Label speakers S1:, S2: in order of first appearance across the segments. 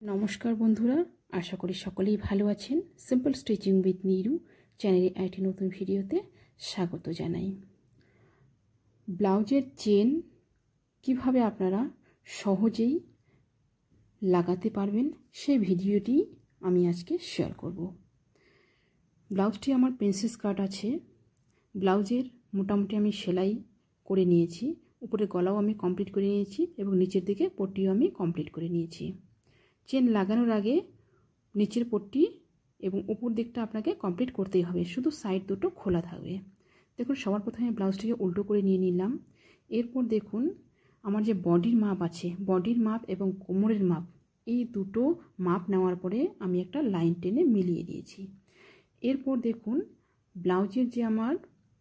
S1: নমস্কার বন্ধুরা, আশা করি সকলেই ভালো আছেন। সিম্পল স্টিচিং উইথ নিরু চ্যানেলে একটি নতুন ভিডিওতে স্বাগত জানাই। ব্লাউজের চেন কিভাবে আপনারা সহজেই লাগাতে পারবেন সেই ভিডিওটি আমি আজকে শেয়ার করব। ব্লাউজটি আমার প্রিন্সেস কাট আছে। ব্লাউজের মোটামুটি আমি সেলাই করে নিয়েছি, উপরে গলাও আমি কমপ্লিট করে নিয়েছি এবং নিচের দিকে পট্টিও আমি কমপ্লিট করে নিয়েছি। চেন লাগানোর আগে নিচের পট্টি এবং উপর দিকটা আপনাকে কমপ্লিট করতেই হবে, শুধু সাইড দুটো খোলা থাকবে। দেখুন, সবার প্রথমে ব্লাউজটিকে উল্টো করে নিয়ে নিলাম। এরপর দেখুন, আমার যে বডির মাপ আছে, বডির মাপ এবং কোমরের মাপ, এই দুটো মাপ নেওয়ার পরে আমি একটা লাইন টেনে মিলিয়ে দিয়েছি। এরপর দেখুন, ব্লাউজের যে আমার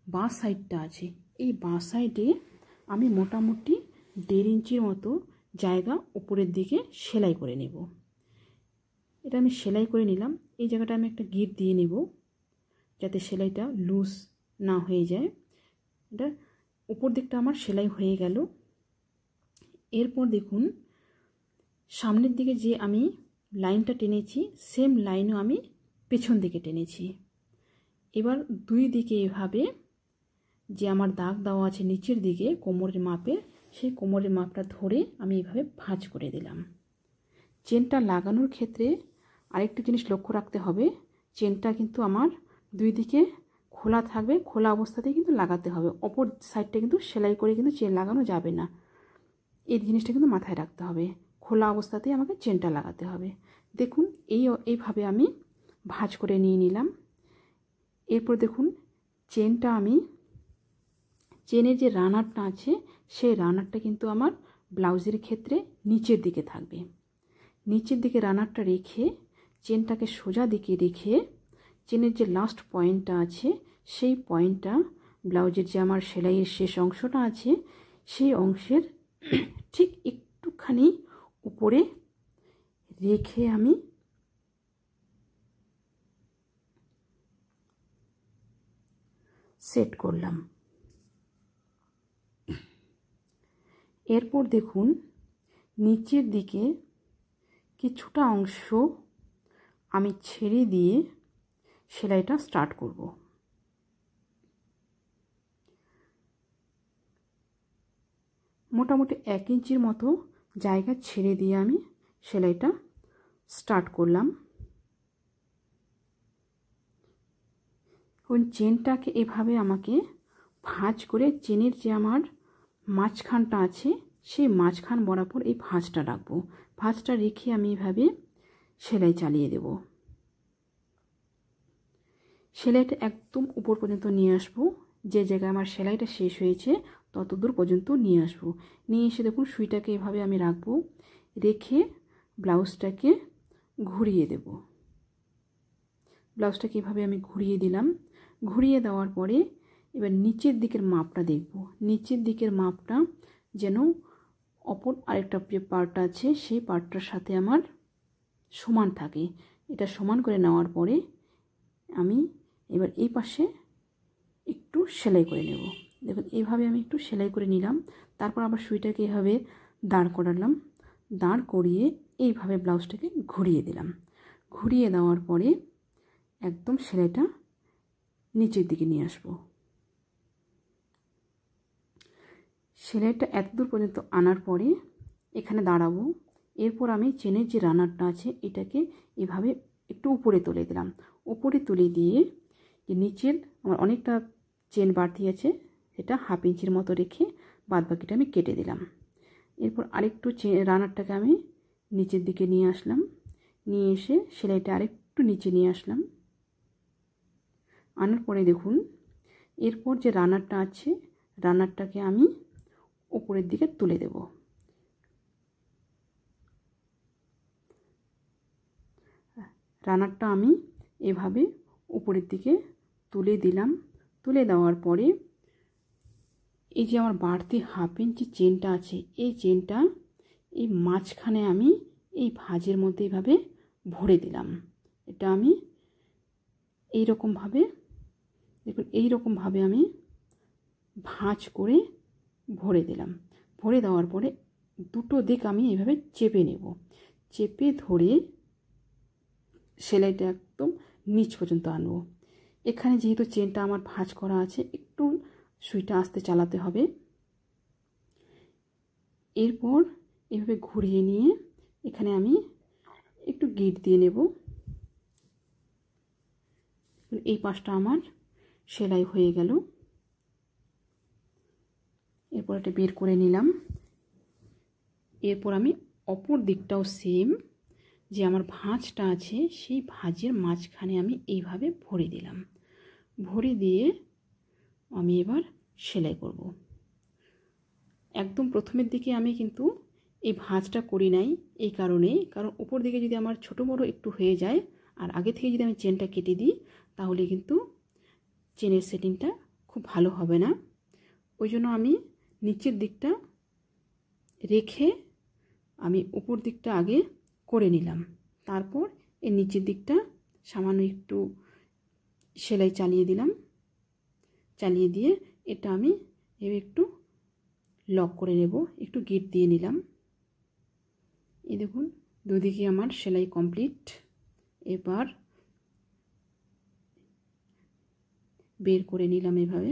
S1: বাঁ সাইডটা আছে, এই বাঁ সাইডে আমি মোটামুটি 1.5 ইঞ্চির মতো জায়গা উপরের দিকে সেলাই করে নেব। এটা আমি সেলাই করে নিলাম। এই জায়গাটা আমি একটা গিট দিয়ে নেব যাতে সেলাইটা লুজ না হয়ে যায়। এটা উপর দিকটা আমার সেলাই হয়ে গেল। এরপর দেখুন, সামনের দিকে যে আমি লাইনটা টেনেছি, সেম লাইনও আমি পেছন দিকে টেনেছি। এবার দুই দিকে এভাবে যে আমার দাগ দেওয়া আছে নিচের দিকে কোমরের মাপের, সেই কোমরের মাপটা ধরে আমি এভাবে ভাঁজ করে দিলাম। চেনটা লাগানোর ক্ষেত্রে আরেকটি জিনিস লক্ষ্য রাখতে হবে, চেনটা কিন্তু আমার দুই দিকে খোলা থাকবে, খোলা অবস্থাতেই কিন্তু লাগাতে হবে। অপর সাইডটা কিন্তু সেলাই করে কিন্তু চেন লাগানো যাবে না, এই জিনিসটা কিন্তু মাথায় রাখতে হবে। খোলা অবস্থাতেই আমাকে চেনটা লাগাতে হবে। দেখুন, এইভাবে আমি ভাঁজ করে নিয়ে নিলাম। এরপর দেখুন, চেনের যে রানারটা আছে, সেই রানারটা কিন্তু আমার ব্লাউজের ক্ষেত্রে নিচের দিকে থাকবে। নিচের দিকে রানারটা রেখে চেনটাকে সোজা দিকে রেখে চেনের যে লাস্ট পয়েন্টটা আছে, সেই পয়েন্টটা ব্লাউজের যে আমার সেলাইয়ের শেষ অংশটা আছে, সেই অংশের ঠিক একটুখানি উপরে রেখে আমি সেট করলাম। এরপর দেখুন, নিচের দিকে কিছুটা অংশ আমি ছেড়ে দিয়ে সেলাইটা স্টার্ট করব। মোটামুটি 1 ইঞ্চির মতো জায়গা ছেড়ে দিয়ে আমি সেলাইটা স্টার্ট করলাম। এখন চেনটাকে এভাবে আমাকে ভাঁজ করে চেনের যে আমার মাঝখানটা আছে, সেই মাঝখান বরাবর এই ভাঁজটা রাখবো। ভাঁজটা রেখে আমি এভাবে সেলাই চালিয়ে দেব। সেলাইটা একদম উপর পর্যন্ত নিয়ে আসবো, যে জায়গায় আমার সেলাইটা শেষ হয়েছে তত দূর পর্যন্ত নিয়ে আসবো। নিয়ে এসে দেখুন, সুইটাকে এভাবে আমি রাখবো, রেখে ব্লাউজটাকে ঘুরিয়ে দেব। ব্লাউজটাকে এভাবে আমি ঘুরিয়ে দিলাম। ঘুরিয়ে দেওয়ার পরে এবার নিচের দিকের মাপটা দেখব। নিচের দিকের মাপটা যেন অপর আরেকটা যে পার্টটা আছে সেই পার্টটার সাথে আমার সমান থাকে। এটা সমান করে নেওয়ার পরে আমি এবার এই পাশে একটু সেলাই করে নেব। দেখুন, এইভাবে আমি একটু সেলাই করে নিলাম। তারপর আবার সুইটাকে এভাবে দাঁড় করালাম। দাঁড় করিয়ে এইভাবে ব্লাউজটাকে ঘুরিয়ে দিলাম। ঘুরিয়ে দেওয়ার পরে একদম সেলাইটা নিচের দিকে নিয়ে আসবো। সেলাইটা এতদূর পর্যন্ত আনার পরে এখানে দাঁড়াবো। এরপর আমি চেনের যে রানারটা আছে, এটাকে এভাবে একটু উপরে তুলে দিলাম। উপরে তুলে দিয়ে যে নিচের আমার অনেকটা চেন বাড়তি আছে, সেটা 1/2 ইঞ্চির মতো রেখে বাদবাকিটা আমি কেটে দিলাম। এরপর আরেকটু রানারটাকে আমি নিচের দিকে নিয়ে আসলাম। নিয়ে এসে সেলাইটা আরেকটু নিচে নিয়ে আসলাম। আনার পরে দেখুন, এরপর যে রানারটা আছে, রানারটাকে আমি উপরের দিকে তুলে দেব। রানারটা আমি এভাবে উপরের দিকে তুলে দিলাম। তুলে দেওয়ার পরে এই যে আমার বাড়তি 1/2 ইঞ্চি চেনটা আছে, এই চেনটা এই মাঝখানে আমি এই ভাঁজের মধ্যে এইভাবে ভরে দিলাম। এটা আমি এইরকমভাবে, দেখুন, এইরকমভাবে আমি ভাঁজ করে ভরে দিলাম। ভরে দেওয়ার পরে দুটো দিক আমি এইভাবে চেপে নেব। চেপে ধরে সেলাইটা একদম নিচ পর্যন্ত আনবো। এখানে যেহেতু চেনটা আমার ভাঁজ করা আছে, একটু সুইটা আস্তে চালাতে হবে। এরপর এভাবে ঘুরিয়ে নিয়ে এখানে আমি একটু গিট দিয়ে নেব। এই পাশটা আমার সেলাই হয়ে গেল। এরপর এটা বের করে নিলাম। এরপর আমি অপর দিকটাও সেম, যে আমার ভাঁজটা আছে সেই ভাঁজের মাঝখানে আমি এইভাবে ভরে দিলাম। ভরে দিয়ে আমি এবার সেলাই করব। একদম প্রথমের দিকে আমি কিন্তু এই ভাঁজটা করি নাই, এই কারণ উপর দিকে যদি আমার ছোটো বড়ো একটু হয়ে যায় আর আগে থেকে যদি আমি চেনটা কেটে দিই তাহলে কিন্তু চেনের সেটিংটা খুব ভালো হবে না। ওই জন্য আমি নিচের দিকটা রেখে আমি উপর দিকটা আগে করে নিলাম। তারপর এই নিচের দিকটা সামান্য একটু সেলাই চালিয়ে দিলাম। চালিয়ে দিয়ে এটা আমি একটু লক করে নেব, একটু গিট দিয়ে নিলাম। এই দেখুন দুদিকে আমার সেলাই কমপ্লিট। এবার বের করে নিলাম এভাবে।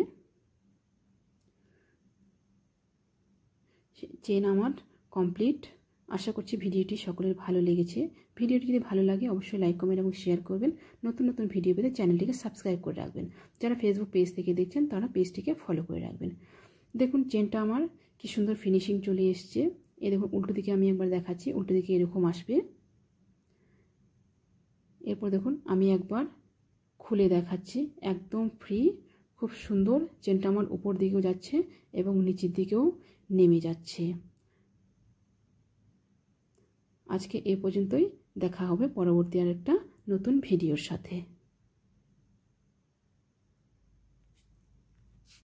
S1: চেন আমার কমপ্লিট। আশা করছি ভিডিওটি সকলের ভালো লেগেছে। ভিডিওটি যদি ভালো লাগে অবশ্যই লাইক, কমেন্ট এবং শেয়ার করবেন। নতুন নতুন ভিডিও পেতে চ্যানেলটিকে সাবস্ক্রাইব করে রাখবেন। যারা ফেসবুক পেজ থেকে দেখছেন তারা পেজটিকে ফলো করে রাখবেন। দেখুন চেনটা আমার কি সুন্দর ফিনিশিং চলে এসছে। এই দেখুন উল্টো দিকে আমি একবার দেখাচ্ছি, উল্টো দিকে এরকম আসবে। এরপর দেখুন আমি একবার খুলে দেখাচ্ছি, একদম ফ্রি, খুব সুন্দর। চেনটা আমার উপর দিকেও যাচ্ছে এবং নিচের দিকেও নেমে যাচ্ছে। আজকে এ পর্যন্তই, দেখা হবে পরবর্তী আরেকটা নতুন ভিডিওর সাথে।